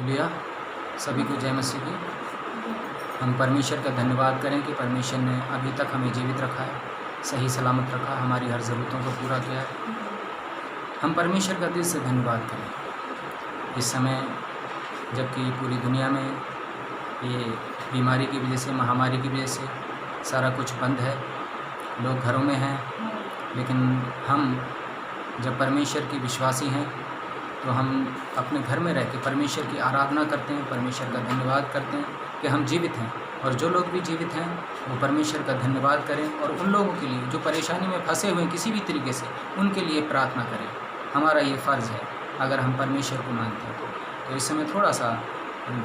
लिया सभी को जय मसीह की। हम परमेश्वर का धन्यवाद करें कि परमेश्वर ने अभी तक हमें जीवित रखा है, सही सलामत रखा, हमारी हर ज़रूरतों को पूरा किया है। हम परमेश्वर का दिल से धन्यवाद करें। इस समय जबकि पूरी दुनिया में ये बीमारी की वजह से, महामारी की वजह से सारा कुछ बंद है, लोग घरों में हैं, लेकिन हम जब परमेश्वर की विश्वासी हैं तो हम अपने घर में रह के परमेश्वर की आराधना करते हैं, परमेश्वर का धन्यवाद करते हैं कि हम जीवित हैं। और जो लोग भी जीवित हैं वो परमेश्वर का धन्यवाद करें और उन लोगों के लिए जो परेशानी में फंसे हुए हैं किसी भी तरीके से, उनके लिए प्रार्थना करें। हमारा ये फ़र्ज़ है अगर हम परमेश्वर को मानते हैं तो इस समय थोड़ा सा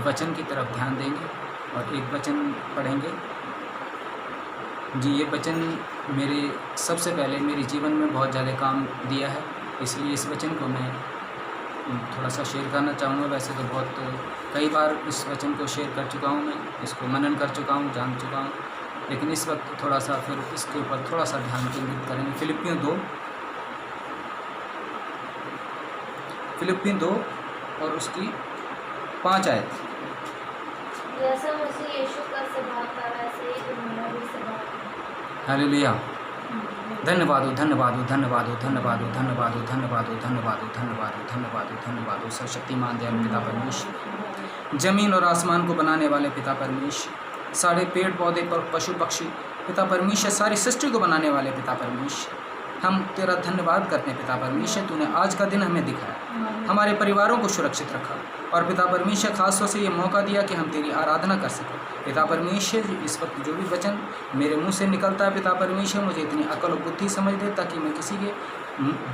वचन की तरफ ध्यान देंगे और एक वचन पढ़ेंगे। जी, ये वचन मेरे सबसे पहले मेरे जीवन में बहुत ज़्यादा काम दिया है, इसलिए इस वचन को मैं थोड़ा सा शेयर करना चाहूँगा। वैसे तो बहुत कई बार इस वचन को शेयर कर चुका हूँ, मैं इसको मनन कर चुका हूँ, जान चुका हूँ, लेकिन इस वक्त थोड़ा सा फिर इसके ऊपर थोड़ा सा ध्यान केंद्रित करेंगे। फिलिप्पियों 2 और उसकी 5 आयत। जैसा मसीह यीशु का स्वभाव था वैसे ही तुम्हारा भी स्वभाव है। हालेलुया। धन्यवाद हो, धन्यवाद हो, धन्यवाद हो, धन्यवाद हो, धन्यवाद हो, धन्यवाद हो, धन्यवाद हो, धन्यवाद हो, धन्यवाद हो, धन्यवाद हो। सर्वशक्तिमान दयालु पिता परमेश्वर, जमीन और आसमान को बनाने वाले पिता परमेश्वर, सारे पेड़ पौधे पर पशु पक्षी पिता परमेश्वर, सारी सृष्टि को बनाने वाले पिता परमेश्वर, हम तेरा धन्यवाद करते हैं पिता परमेश्वर। तूने आज का दिन हमें दिखाया, हमारे परिवारों को सुरक्षित रखा और पिता परमेश्वर खास तौर से ये मौका दिया कि हम तेरी आराधना कर सकें। पिता परमेश्वर, इस वक्त जो भी वचन मेरे मुंह से निकलता है पिता परमेश्वर, मुझे इतनी अकल और बुद्धि समझ दे ताकि मैं किसी के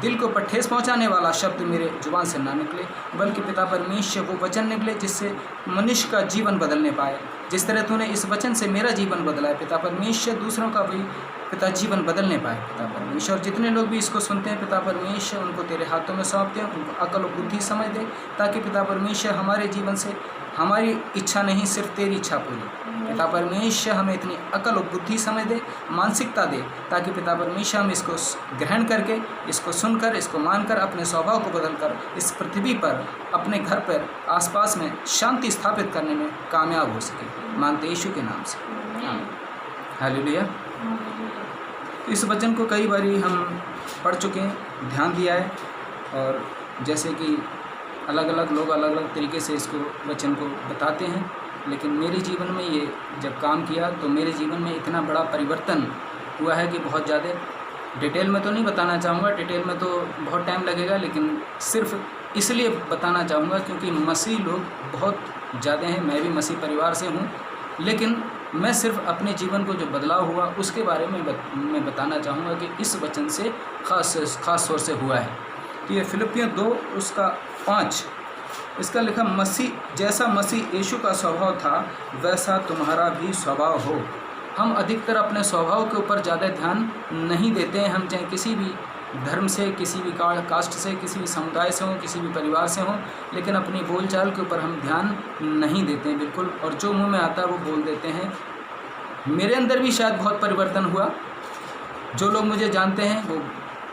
दिल को ठेस पहुंचाने वाला शब्द मेरे जुबान से ना निकले, बल्कि पिता परमेश्वर वो वचन निकले जिससे मनुष्य का जीवन बदलने पाए। जिस तरह तूने इस वचन से मेरा जीवन बदला है पिता परमेश्वर, दूसरों का भी पिता जीवन बदलने पाए पिता परमेश्वर। और जितने लोग भी इसको सुनते हैं पिता परमेश्वर, उनको तेरे हाथों में सौंपते हैं, उनको अकल और बुद्धि समझ दे ताकि पिता परमेश्वर हमारे जीवन से हमारी इच्छा नहीं सिर्फ तेरी इच्छा पूरी। पिता परमेश्वर हमें इतनी अकल और बुद्धि समझ दे, मानसिकता दे, ताकि पिता परमेश्वर हम इसको ग्रहण करके, इसको सुनकर, इसको मानकर अपने स्वभाव को बदलकर इस पृथ्वी पर, अपने घर पर, आसपास में शांति स्थापित करने में कामयाब हो सके। मानते यीशु के नाम से, हालेलुया। इस वचन को कई बारी हम पढ़ चुके हैं, ध्यान दिया है, और जैसे कि अलग अलग लोग अलग अलग तरीके से इसको वचन को बताते हैं, लेकिन मेरे जीवन में ये जब काम किया तो मेरे जीवन में इतना बड़ा परिवर्तन हुआ है कि बहुत ज़्यादा डिटेल में तो नहीं बताना चाहूँगा, डिटेल में तो बहुत टाइम लगेगा, लेकिन सिर्फ इसलिए बताना चाहूँगा क्योंकि मसीह लोग बहुत ज़्यादा हैं। मैं भी मसीह परिवार से हूँ, लेकिन मैं सिर्फ अपने जीवन को जो बदलाव हुआ उसके बारे में मैं बताना चाहूँगा कि इस वचन से खास तौर से हुआ है। तो ये फिलिप्पियों 2 उसका 5, इसका लिखा, मसीह जैसा मसीह यीशु का स्वभाव था वैसा तुम्हारा भी स्वभाव हो। हम अधिकतर अपने स्वभाव के ऊपर ज़्यादा ध्यान नहीं देते हैं। हम चाहे किसी भी धर्म से, किसी भी कास्ट से, किसी भी समुदाय से हों, किसी भी परिवार से हों, लेकिन अपनी बोलचाल के ऊपर हम ध्यान नहीं देते हैं बिल्कुल, और जो मुंह में आता है वो बोल देते हैं। मेरे अंदर भी शायद बहुत परिवर्तन हुआ, जो लोग मुझे जानते हैं वो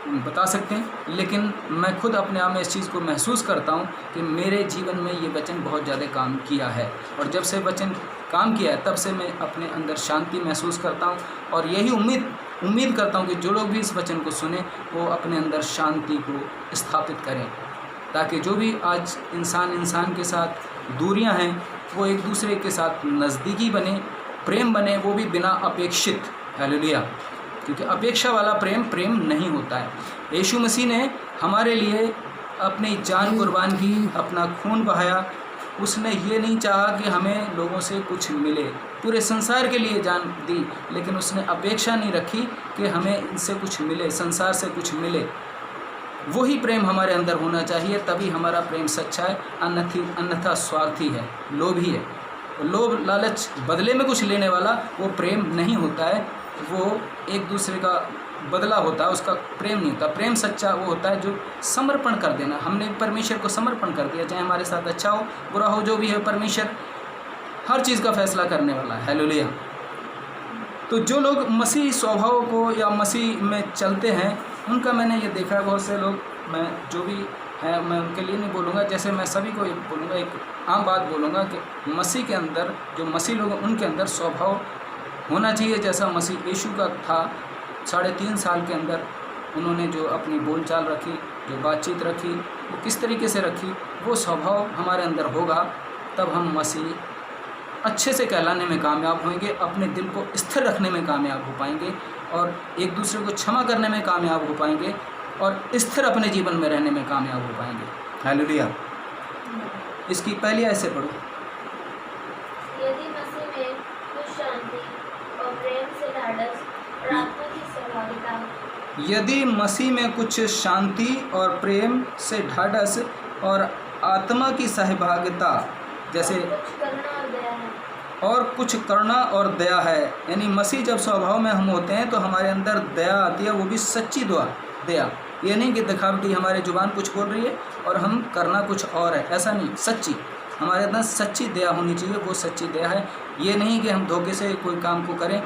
बता सकते हैं, लेकिन मैं खुद अपने आप में इस चीज़ को महसूस करता हूँ कि मेरे जीवन में ये वचन बहुत ज़्यादा काम किया है, और जब से वचन काम किया है तब से मैं अपने अंदर शांति महसूस करता हूँ, और यही उम्मीद करता हूँ कि जो लोग भी इस वचन को सुने वो अपने अंदर शांति को स्थापित करें, ताकि जो भी आज इंसान के साथ दूरियां हैं वो एक दूसरे के साथ नज़दीकी बने, प्रेम बने, वो भी बिना अपेक्षित। हालेलुया। क्योंकि अपेक्षा वाला प्रेम नहीं होता है। यीशु मसीह ने हमारे लिए अपनी जान कुर्बान की, अपना खून बहाया। उसने ये नहीं चाहा कि हमें लोगों से कुछ मिले, पूरे संसार के लिए जान दी, लेकिन उसने अपेक्षा नहीं रखी कि हमें इनसे कुछ मिले, संसार से कुछ मिले। वही प्रेम हमारे अंदर होना चाहिए, तभी हमारा प्रेम सच्चा है, अन्यथा स्वार्थी है, लोभी है। लोभ लालच बदले में कुछ लेने वाला वो प्रेम नहीं होता है, वो एक दूसरे का बदला होता है, उसका प्रेम नहीं होता। प्रेम सच्चा वो होता है जो समर्पण कर देना। हमने परमेश्वर को समर्पण कर दिया, चाहे हमारे साथ अच्छा हो बुरा हो, जो भी है परमेश्वर हर चीज़ का फैसला करने वाला है। हालेलुया। तो जो लोग मसीह स्वभाव को या मसीह में चलते हैं, उनका मैंने ये देखा है, बहुत से लोग, मैं जो भी है मैं उनके लिए नहीं बोलूँगा, जैसे मैं सभी को बोलूँगा, एक आम बात बोलूँगा कि मसीह के अंदर, जो मसीह लोग हैं उनके अंदर स्वभाव होना चाहिए जैसा मसीह यीशु का था। 3.5 साल के अंदर उन्होंने जो अपनी बोलचाल रखी, जो बातचीत रखी, वो किस तरीके से रखी, वो स्वभाव हमारे अंदर होगा, तब हम मसीह अच्छे से कहलाने में कामयाब होंगे, अपने दिल को स्थिर रखने में कामयाब हो पाएंगे और एक दूसरे को क्षमा करने में कामयाब हो पाएंगे और स्थिर अपने जीवन में रहने में कामयाब हो पाएंगे। हालेलुया। इसकी पहली आयत से पढ़ो। यदि मसीह में कुछ शांति और प्रेम से ढाढ़स और आत्मा की सहभागिता, यदि मसीह में कुछ शांति और प्रेम से ढाढ़स और आत्मा की सहभागिता, जैसे कुछ करना और दया है, और कुछ करना और दया है, यानी मसीह जब स्वभाव में हम होते हैं तो हमारे अंदर दया आती है, वो भी सच्ची दया। ये नहीं कि दिखावटी हमारे जुबान कुछ बोल रही है और हम करना कुछ और है, ऐसा नहीं। सच्ची, हमारे अंदर सच्ची दया होनी चाहिए, वो सच्ची दया है। ये नहीं कि हम धोखे से कोई काम को करें,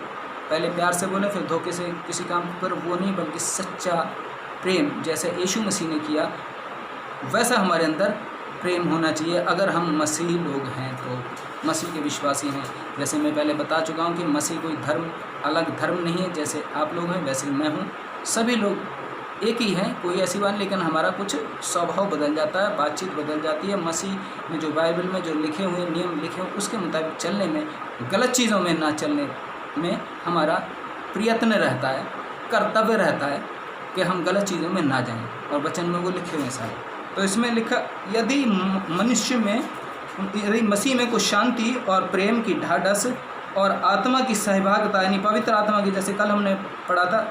पहले प्यार से बोलें फिर धोखे से किसी काम को करें, वो नहीं, बल्कि सच्चा प्रेम जैसे यीशु मसीह ने किया वैसा हमारे अंदर प्रेम होना चाहिए। अगर हम मसीह लोग हैं तो, मसीह के विश्वासी हैं, जैसे मैं पहले बता चुका हूँ कि मसीह कोई धर्म, अलग धर्म नहीं है। जैसे आप लोग हैं वैसे मैं हूँ, सभी लोग एक ही हैं, कोई ऐसी बात, लेकिन हमारा कुछ स्वभाव बदल जाता है, बातचीत बदल जाती है। मसीह में जो बाइबल में जो लिखे हुए नियम लिखे हुए उसके मुताबिक चलने में, गलत चीज़ों में ना चलने में हमारा प्रयत्न रहता है, कर्तव्य रहता है कि हम गलत चीज़ों में ना जाएं, और वचन में वो लिखे हुए सारे। तो इसमें लिखा, यदि मसीह में कुछ शांति और प्रेम की ढाढ़स और आत्मा की सहभागिता, यानी पवित्र आत्मा की, जैसे कल हमने पढ़ा था,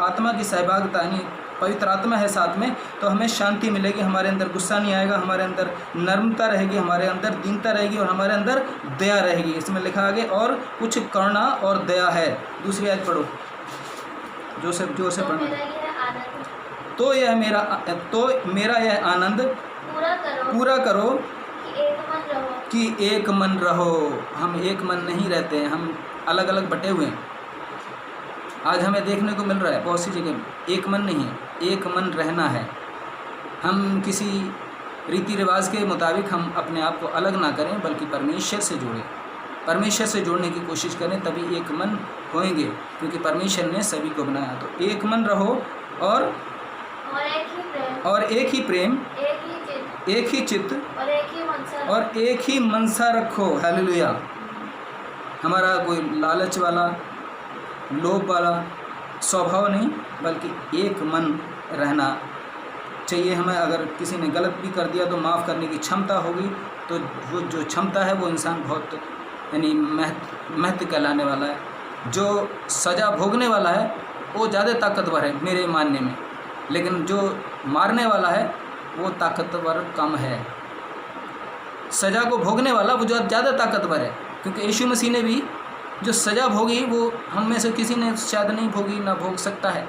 आत्मा की सहभागिता यानी पवित्र आत्मा है साथ में, तो हमें शांति मिलेगी, हमारे अंदर गुस्सा नहीं आएगा, हमारे अंदर नर्मता रहेगी, हमारे अंदर दीनता रहेगी और हमारे अंदर दया रहेगी। इसमें लिखा आगे, और कुछ करुणा और दया है। दूसरी आयत पढ़ो, जो से पढ़ना। तो मेरा यह आनंद पूरा करो कि एक मन रहो। हम एक मन नहीं रहते हैं, हम अलग अलग बटे हुए हैं। आज हमें देखने को मिल रहा है बहुत सी जगह एक मन नहीं है, एक मन रहना है। हम किसी रीति रिवाज के मुताबिक हम अपने आप को अलग ना करें, बल्कि परमेश्वर से जुड़ें, परमेश्वर से जुड़ने की कोशिश करें, तभी एक मन होएंगे, क्योंकि परमेश्वर ने सभी को बनाया। तो एक मन रहो और एक ही प्रेम, एक ही चित्त और एक ही मनसा रखो। हालेलुया। हमारा कोई लालच वाला, लोभ वाला स्वभाव नहीं, बल्कि एक मन रहना चाहिए हमें। अगर किसी ने गलत भी कर दिया तो माफ़ करने की क्षमता होगी, तो वो जो क्षमता है वो इंसान बहुत यानी महत्व कहलाने वाला है। जो सज़ा भोगने वाला है वो ज़्यादा ताकतवर है मेरे मानने में, लेकिन जो मारने वाला है वो ताकतवर कम है। सज़ा को भोगने वाला वो ज़्यादा ताकतवर है, क्योंकि यीशु मसीह ने भी जो सज़ा भोगी वो हम में से किसी ने शायद नहीं भोगी, ना भोग सकता है।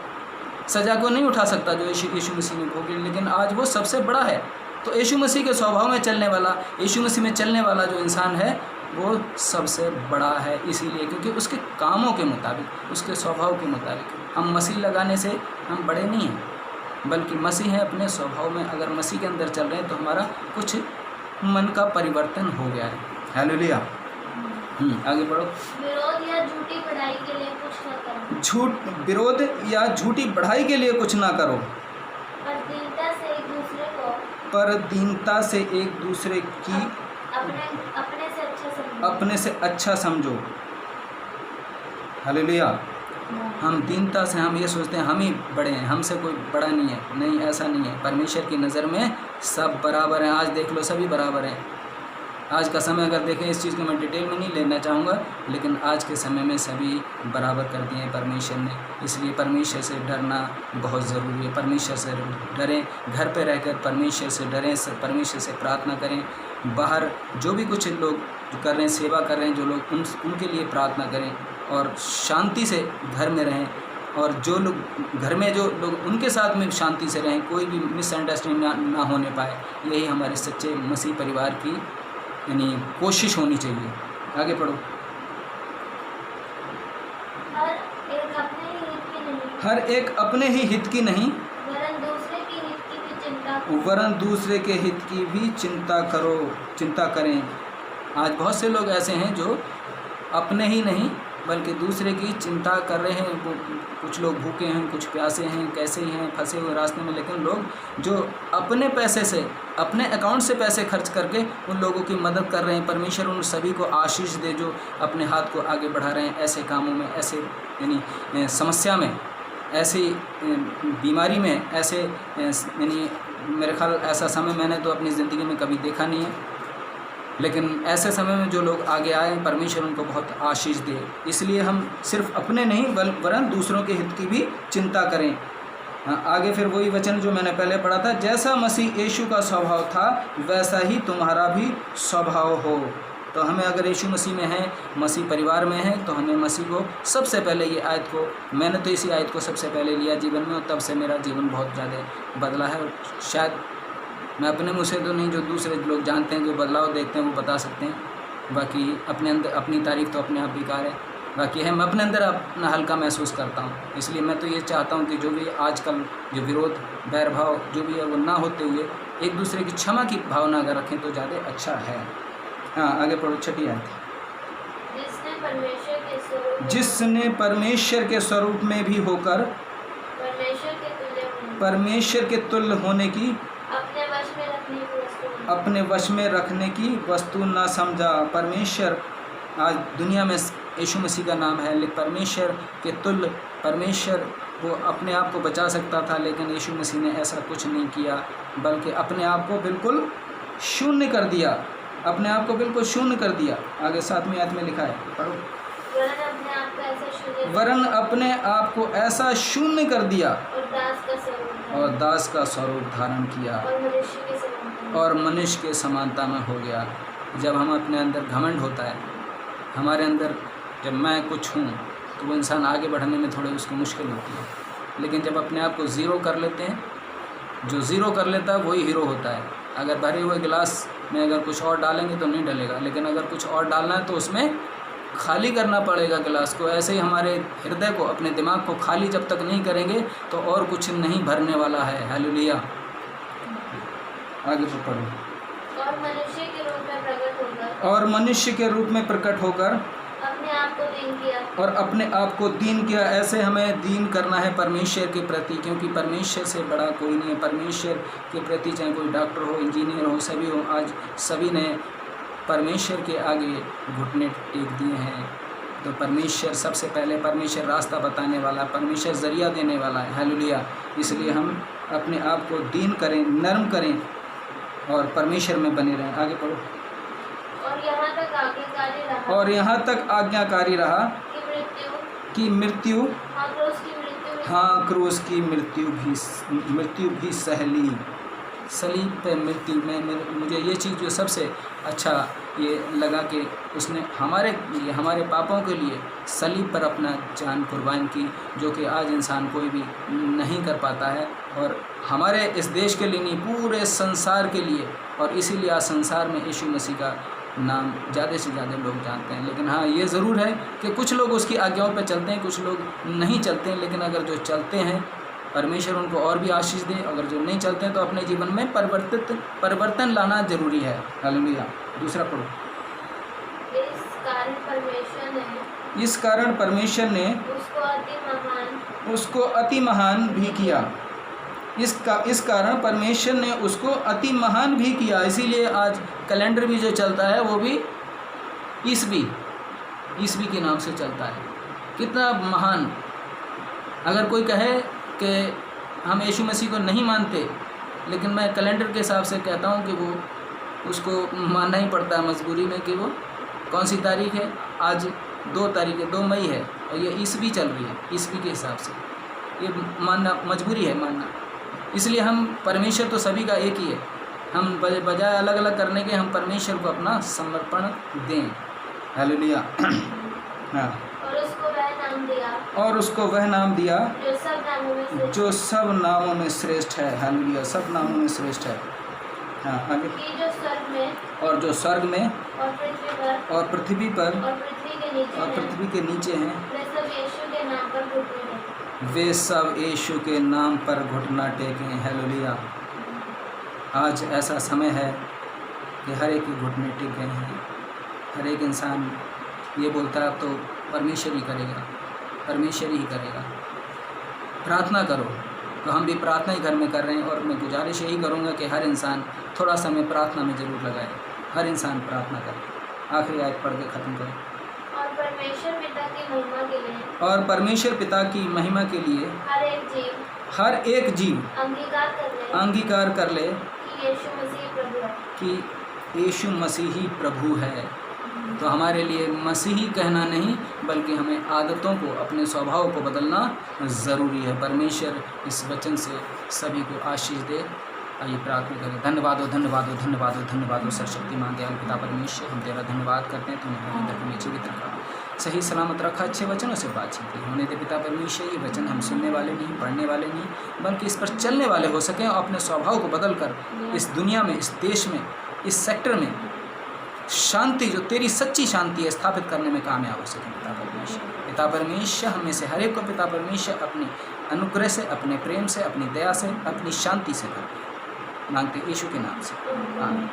सज़ा को नहीं उठा सकता जो यीशु मसीह ने भोगी, लेकिन आज वो सबसे बड़ा है। तो यीशु मसीह के स्वभाव में चलने वाला, यीशु मसीह में चलने वाला जो इंसान है वो सबसे बड़ा है, इसीलिए क्योंकि उसके कामों के मुताबिक, उसके स्वभाव के मुताबिक। हम मसीह लगाने से हम बड़े नहीं हैं, बल्कि मसीह है अपने स्वभाव में। अगर मसीह के अंदर चल रहे हैं तो हमारा कुछ मन का परिवर्तन हो गया है। हालेलुया। आगे बढ़ो। विरोध या झूठी बढ़ाई के लिए कुछ न करो। विरोध या झूठी बढ़ाई के लिए कुछ ना करो, पर दीनता से एक दूसरे की अपने से अच्छा समझो। हालेलुया। हम दीनता से, हम ये सोचते हैं हम ही बड़े हैं, हमसे कोई बड़ा नहीं है। नहीं, ऐसा नहीं है। परमेश्वर की नज़र में सब बराबर हैं। आज देख लो, सभी बराबर हैं। आज का समय अगर देखें, इस चीज़ को मैं डिटेल में नहीं लेना चाहूँगा, लेकिन आज के समय में सभी बराबर कर दिए हैं परमेश्वर ने। इसलिए परमेश्वर से डरना बहुत ज़रूरी है। परमेश्वर से डरें, घर पे रहकर परमेश्वर से डरें, परमेश्वर से प्रार्थना करें। बाहर जो भी कुछ लोग कर रहे हैं, सेवा कर रहे हैं जो लोग, उनके लिए प्रार्थना करें और शांति से घर में रहें। और जो लोग घर में, जो लोग उनके साथ में शांति से रहें, कोई भी मिसअंडरस्टैंडिंग ना होने पाए। यही हमारे सच्चे मसीह परिवार की यानी कोशिश होनी चाहिए। आगे पढ़ो। हर एक अपने ही हित की नहीं, वरन दूसरे के हित की भी चिंता वरन दूसरे के हित की भी चिंता करें। आज बहुत से लोग ऐसे हैं जो अपने ही नहीं बल्कि दूसरे की चिंता कर रहे हैं। वो कुछ लोग भूखे हैं, कुछ प्यासे हैं, कैसे ही हैं, फंसे हुए रास्ते में, लेकिन लोग जो अपने पैसे से, अपने अकाउंट से पैसे खर्च करके उन लोगों की मदद कर रहे हैं। परमेश्वर उन सभी को आशीष दे जो अपने हाथ को आगे बढ़ा रहे हैं ऐसे कामों में, ऐसे यानी समस्या में, ऐसी बीमारी में, ऐसे यानी मेरे ख्याल ऐसा समय मैंने तो अपनी ज़िंदगी में कभी देखा नहीं है, लेकिन ऐसे समय में जो लोग आगे आए परमेश्वर उनको बहुत आशीष दे। इसलिए हम सिर्फ अपने नहीं वरन दूसरों के हित की भी चिंता करें। आगे फिर वही वचन जो मैंने पहले पढ़ा था, जैसा मसीह यीशु का स्वभाव था वैसा ही तुम्हारा भी स्वभाव हो। तो हमें अगर यीशु मसीह में है, मसीह परिवार में है, तो हमें मसीह को सबसे पहले, ये आयत को मैंने तो इसी आयत को सबसे पहले लिया जीवन में, और तब से मेरा जीवन बहुत ज़्यादा बदला है। और शायद मैं अपने मुँह से तो नहीं, जो दूसरे लोग जानते हैं, जो बदलाव देखते हैं, वो बता सकते हैं। बाकी अपने अंदर अपनी तारीफ तो अपने आप बेकार है। बाकी है मैं अपने अंदर अपना हल्का महसूस करता हूँ। इसलिए मैं तो ये चाहता हूँ कि जो भी आजकल जो विरोध, बैर भाव जो भी है वो ना होते हुए एक दूसरे की क्षमा की भावना अगर रखें तो ज़्यादा अच्छा है। हाँ, आगे पढ़ो, छठी आयत। जिसने परमेश्वर के स्वरूप में भी होकर परमेश्वर के तुल्य होने की अपने वश में रखने की वस्तु न समझा। परमेश्वर, आज दुनिया में यीशु मसीह का नाम है, लेकिन परमेश्वर के तुल्य, परमेश्वर वो अपने आप को बचा सकता था, लेकिन यीशु मसीह ने ऐसा कुछ नहीं किया, बल्कि अपने आप को बिल्कुल शून्य कर दिया, अपने आप को बिल्कुल शून्य कर दिया। आगे 7वीं आयत में लिखा है, पढ़ो। वरन अपने आप को ऐसा शून्य कर दिया और दास का स्वरूप धारण किया और मनुष्य के समानता में हो गया। जब हम अपने अंदर घमंड होता है, हमारे अंदर जब मैं कुछ हूँ, तो वो इंसान आगे बढ़ने में थोड़ी उसको मुश्किल होती है। लेकिन जब अपने आप को ज़ीरो कर लेते हैं, जो ज़ीरो कर लेता है वही हीरो होता है। अगर भरे हुए गिलास में अगर कुछ और डालेंगे तो नहीं डलेगा, लेकिन अगर कुछ और डालना है तो उसमें खाली करना पड़ेगा गिलास को। ऐसे ही हमारे हृदय को, अपने दिमाग को खाली जब तक नहीं करेंगे तो और कुछ नहीं भरने वाला है। हालेलुया। आगे पढ़ो। और मनुष्य के रूप में प्रकट होकर अपने आप को दीन किया और अपने आप को दीन किया। ऐसे हमें दीन करना है परमेश्वर के प्रति, क्योंकि परमेश्वर से बड़ा कोई नहीं है। परमेश्वर के प्रति चाहे कोई डॉक्टर हो, इंजीनियर हो, सभी हो, आज सभी ने परमेश्वर के आगे घुटने टेक दिए हैं। तो परमेश्वर सबसे पहले, परमेश्वर रास्ता बताने वाला, परमेश्वर ज़रिया देने वाला है। हालेलुया। इसलिए हम अपने आप को दीन करें, नर्म करें और परमेश्वर में बने रहें। आगे पढ़ो। और यहाँ तक आज्ञाकारी रहा कि मृत्यु, हाँ, क्रूस की मृत्यु भी सहली। सलीब पे मृत्यु में मुझे ये चीज़ जो सबसे अच्छा ये लगा कि उसने हमारे पापों के लिए सलीब पर अपना जान कुर्बान की, जो कि आज इंसान कोई भी नहीं कर पाता है। और हमारे इस देश के लिए नहीं, पूरे संसार के लिए। और इसीलिए आज संसार में यीशु मसीह का नाम ज़्यादा से ज़्यादा लोग जानते हैं। लेकिन हाँ, ये ज़रूर है कि कुछ लोग उसकी आज्ञाओं पर चलते हैं, कुछ लोग नहीं चलते हैं। लेकिन अगर जो चलते हैं, परमेश्वर उनको और भी आशीष दे। अगर जो नहीं चलते हैं तो अपने जीवन में परिवर्तन लाना जरूरी है। हालेलुया। दूसरा पढ़ो। इस कारण परमेश्वर ने उसको अति महान भी किया। इस कारण परमेश्वर ने उसको अति महान भी किया। इसीलिए आज कैलेंडर भी जो चलता है वो भी ईसवी के नाम से चलता है। कितना महान। अगर कोई कहे कि हम यीशु मसीह को नहीं मानते, लेकिन मैं कैलेंडर के हिसाब से कहता हूँ कि वो उसको मानना ही पड़ता है मजबूरी में। कि वो कौन सी तारीख है? आज 2 तारीख है, 2 मई है, और ये ईसवी चल रही है। ईसवी के हिसाब से ये मानना मजबूरी है, मानना। इसलिए हम, परमेश्वर तो सभी का एक ही है। हम बजाय अलग अलग करने के, हम परमेश्वर को अपना समर्पण दें। हालेलुया। हाँ। और उसको वह नाम दिया जो सब नामों में श्रेष्ठ है। हालेलुया। सब नामों में श्रेष्ठ है। हाँ, आगे। और जो स्वर्ग में और पृथ्वी पर और पृथ्वी के नीचे हैं, वे सब यीशु के नाम पर घुटना टेकें। हालेलुया। आज ऐसा समय है कि हर एक के घुटने टिक गए हैं। हर एक इंसान ये बोलता है अब तो परमेश्वर ही करेगा, परमेश्वर ही करेगा। प्रार्थना करो, तो हम भी प्रार्थना ही घर में कर रहे हैं। और मैं गुजारिश यही करूँगा कि हर इंसान थोड़ा समय प्रार्थना में ज़रूर लगाए। हर इंसान प्रार्थना करे। आखिरी आयत पढ़ के ख़त्म करें। और परमेश्वर पिता की महिमा के लिए, और परमेश्वर पिता की महिमा के लिए हर एक जीव अंगीकार कर ले कि यीशु मसीह प्रभु है। कि यीशु मसीह ही प्रभु है। तो हमारे लिए मसीही कहना नहीं, बल्कि हमें आदतों को, अपने स्वभाव को बदलना ज़रूरी है। परमेश्वर इस वचन से सभी को आशीष दे। आइए प्रार्थना करें। धन्यवाद हो, धन्यवाद हो, धन्यवाद हो, धन्यवाद हो सर्वशक्तिमान दयालु पिता परमेश्वर, हम तेरा धन्यवाद करते हैं। तुमने रविंद्र को जीवित रखा, सही सलामत रखा, अच्छे वचनों से बातचीत की होने दे पिता परमेश्वर। ये वचन हम सुनने वाले नहीं, पढ़ने वाले नहीं, बल्कि इस पर चलने वाले हो सकें और अपने स्वभाव को बदल कर इस दुनिया में, इस देश में, इस सेक्टर में शांति, जो तेरी सच्ची शांति है, स्थापित करने में कामयाब हो सके पिता परमेश्वर। पिता परमेश्वर हमें से हर एक को पिता परमेश्वर अपनी अनुग्रह से, अपने प्रेम से, अपनी दया से, अपनी शांति से कर मांगते यीशु के नाम से, आमीन।